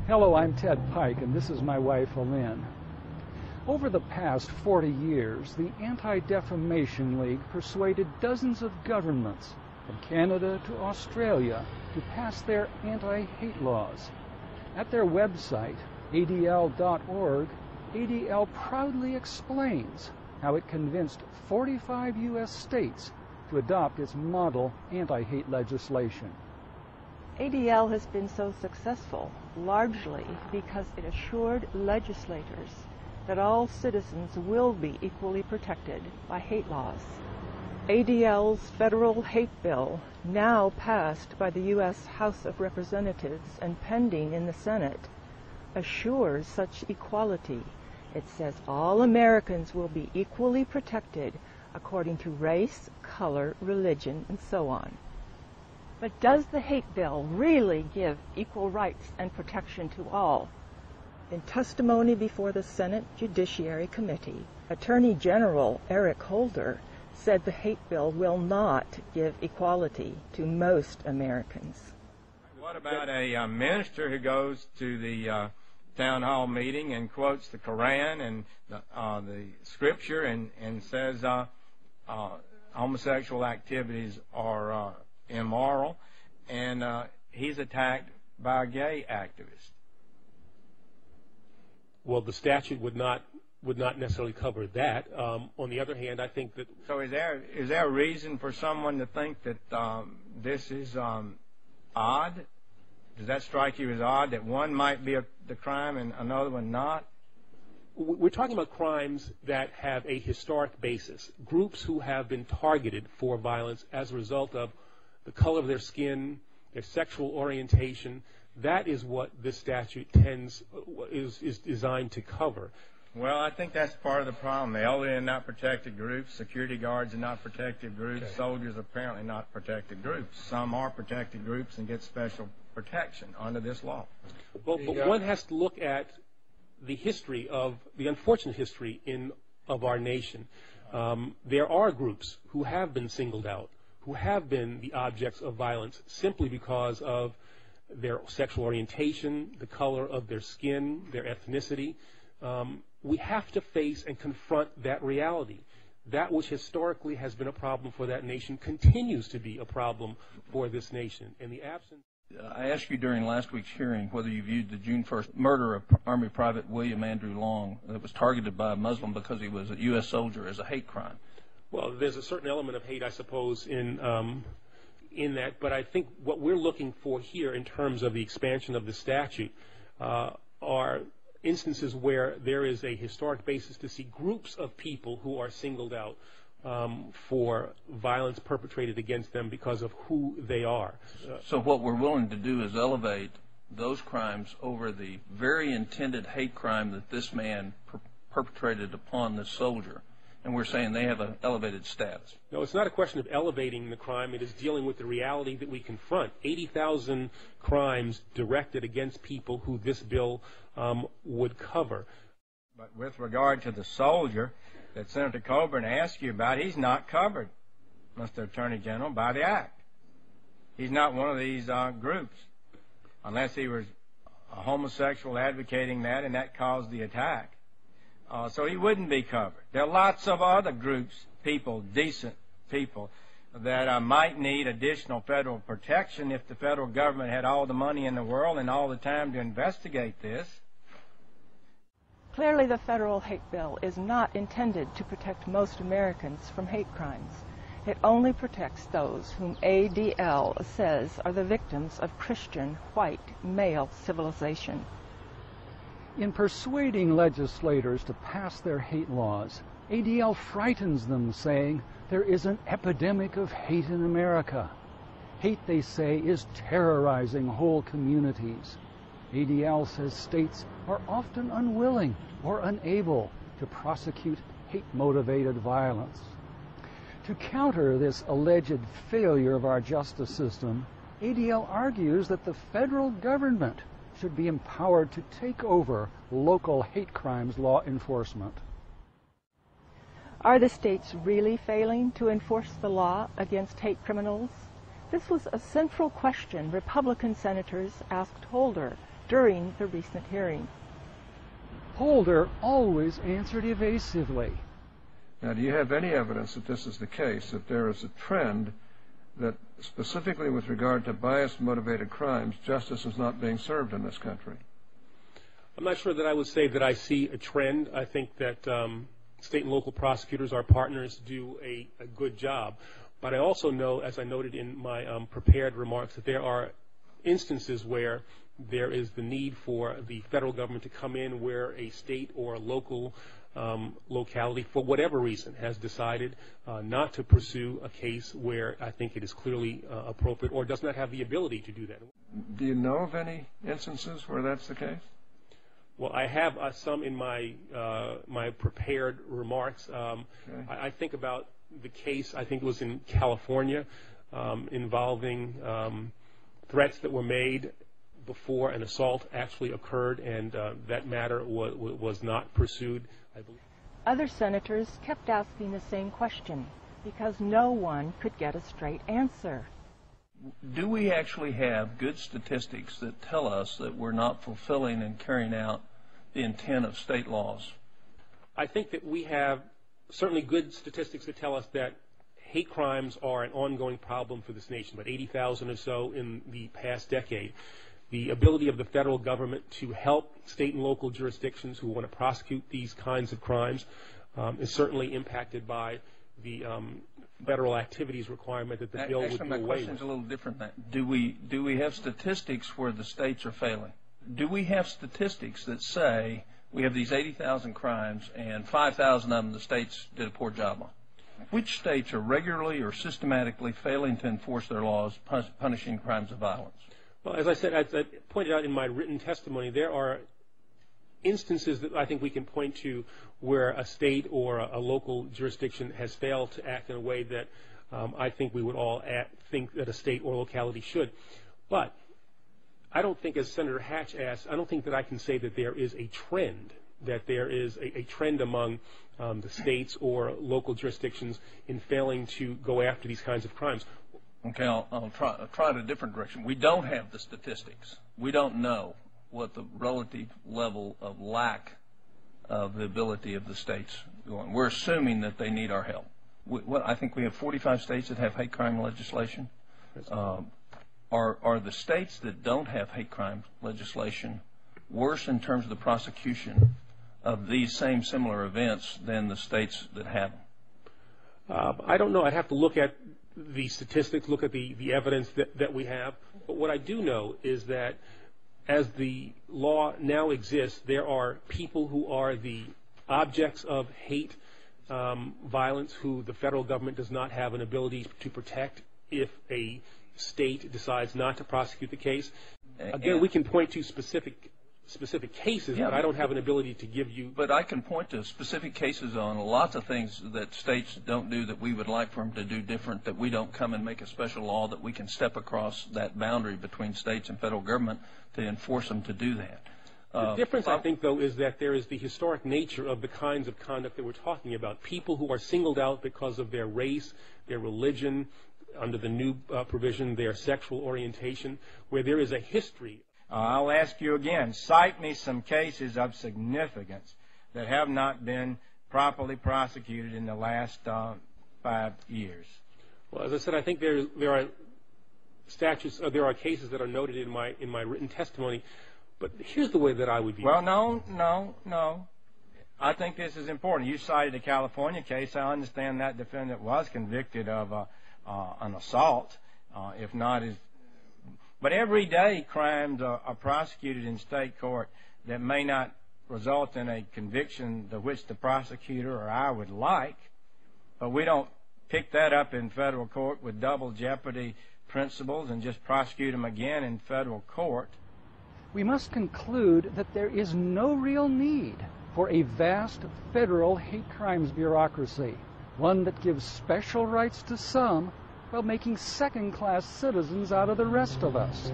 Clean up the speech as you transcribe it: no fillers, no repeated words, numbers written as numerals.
Hello, I'm Ted Pike, and this is my wife, Lynn. Over the past 40 years, the Anti-Defamation League persuaded dozens of governments, from Canada to Australia, to pass their anti-hate laws. At their website, ADL.org, ADL proudly explains how it convinced 45 U.S. states to adopt its model anti-hate legislation. ADL has been so successful largely because it assured legislators that all citizens will be equally protected by hate laws. ADL's federal hate bill, now passed by the U.S. House of Representatives and pending in the Senate, assures such equality. It says all Americans will be equally protected according to race, color, religion, and so on. But does the hate bill really give equal rights and protection to all? In testimony before the Senate Judiciary Committee, Attorney General Eric Holder said the hate bill will not give equality to most Americans. What about a minister who goes to the town hall meeting and quotes the Koran and the scripture and says homosexual activities are immoral, and he's attacked by a gay activist? Well, the statute would not necessarily cover that. On the other hand, I think that... So is there a reason for someone to think that this is odd? Does that strike you as odd, that one might be the crime and another one not? We're talking about crimes that have a historic basis, groups who have been targeted for violence as a result of the color of their skin, their sexual orientation. That is what this statute is designed to cover. Well, I think that's part of the problem. The elderly are not protected groups. Security guards are not protected groups. Okay. Soldiers are apparently not protected groups. Some are protected groups and get special protection under this law. Well, but one has to look at the history of the unfortunate history of our nation. There are groups who have been singled out, who have been the objects of violence simply because of their sexual orientation, the color of their skin, their ethnicity. We have to face and confront that reality. That which historically has been a problem for that nation continues to be a problem for this nation. In the absence... I asked you during last week's hearing whether you viewed the June 1st murder of Army Private William Andrew Long that was targeted by a Muslim because he was a U.S. soldier as a hate crime. Well, there's a certain element of hate, I suppose, in that, but I think what we're looking for here in terms of the expansion of the statute are instances where there is a historic basis to see groups of people who are singled out for violence perpetrated against them because of who they are. So what we're willing to do is elevate those crimes over the very intended hate crime that this man perpetrated upon this soldier. And we're saying they have an elevated status. No, it's not a question of elevating the crime. It is dealing with the reality that we confront. 80,000 crimes directed against people who this bill would cover. But with regard to the soldier that Senator Coburn asked you about, he's not covered, Mr. Attorney General, by the Act. He's not one of these groups, unless he was a homosexual advocating that and that caused the attack. So he wouldn't be covered. There are lots of other groups, people, decent people, that might need additional federal protection if the federal government had all the money in the world and all the time to investigate this. Clearly, the federal hate bill is not intended to protect most Americans from hate crimes. It only protects those whom ADL says are the victims of Christian, white, male civilization. In persuading legislators to pass their hate laws, ADL frightens them, saying there is an epidemic of hate in America. Hate, they say, is terrorizing whole communities. ADL says states are often unwilling or unable to prosecute hate-motivated violence. To counter this alleged failure of our justice system, ADL argues that the federal government should be empowered to take over local hate crimes law enforcement. Are the states really failing to enforce the law against hate criminals? This was a central question Republican senators asked Holder during the recent hearing. Holder always answered evasively. Now, do you have any evidence that this is the case, that there is a trend that specifically with regard to bias-motivated crimes, justice is not being served in this country? I'm not sure that I would say that I see a trend. I think that state and local prosecutors, our partners, do a good job. But I also know, as I noted in my prepared remarks, that there are instances where there is the need for the federal government to come in where a state or a local locality, for whatever reason, has decided not to pursue a case where I think it is clearly appropriate or does not have the ability to do that. Do you know of any instances where that's the case? Well, I have some in my my prepared remarks. Okay. I think about the case, I think it was in California, involving threats that were made before an assault actually occurred, and that matter was not pursued, I believe. Other senators kept asking the same question because no one could get a straight answer. Do we actually have good statistics that tell us that we're not fulfilling and carrying out the intent of state laws? I think that we have certainly good statistics that tell us that hate crimes are an ongoing problem for this nation, about 80,000 or so in the past decade. The ability of the federal government to help state and local jurisdictions who want to prosecute these kinds of crimes is certainly impacted by the federal activities requirement that the bill would do away with. My question is a little different than that. Do we have statistics where the states are failing? Do we have statistics that say we have these 80,000 crimes and 5,000 of them the states did a poor job on? Which states are regularly or systematically failing to enforce their laws punishing crimes of violence? Well, as I said, as I pointed out in my written testimony, there are instances that I think we can point to where a state or a local jurisdiction has failed to act in a way that I think we would all think that a state or locality should. But I don't think, as Senator Hatch asked, I don't think that I can say that there is a trend, that there is a trend among the states or local jurisdictions in failing to go after these kinds of crimes. Okay, I'll try it a different direction. We don't have the statistics. We don't know what the relative level of lack of the ability of the states going. We're assuming that they need our help. I think we have 45 states that have hate crime legislation. Are the states that don't have hate crime legislation worse in terms of the prosecution of these same similar events than the states that have them? I don't know. I'd have to look at the statistics, look at the evidence that we have. But what I do know is that as the law now exists, there are people who are the objects of hate violence who the federal government does not have an ability to protect if a state decides not to prosecute the case. Again, we can point to specific cases, but I don't have an ability to give you. But I can point to specific cases on lots of things that states don't do that we would like for them to do different, that we don't come and make a special law that we can step across that boundary between states and federal government to enforce them to do that. The difference, I think, though, is that there is the historic nature of the kinds of conduct that we're talking about. People who are singled out because of their race, their religion, under the new provision, their sexual orientation, where there is a history. I'll ask you again, cite me some cases of significance that have not been properly prosecuted in the last 5 years. Well, as I said, I think there are statutes, there are cases that are noted in my written testimony. But here's the way that I would view it. Well, no. I think this is important. You cited a California case. I understand that defendant was convicted of an assault, if not as. But every day crimes are prosecuted in state court that may not result in a conviction to which the prosecutor or I would like, but we don't pick that up in federal court with double jeopardy principles and just prosecute them again in federal court. We must conclude that there is no real need for a vast federal hate crimes bureaucracy, one that gives special rights to some while making second-class citizens out of the rest of us.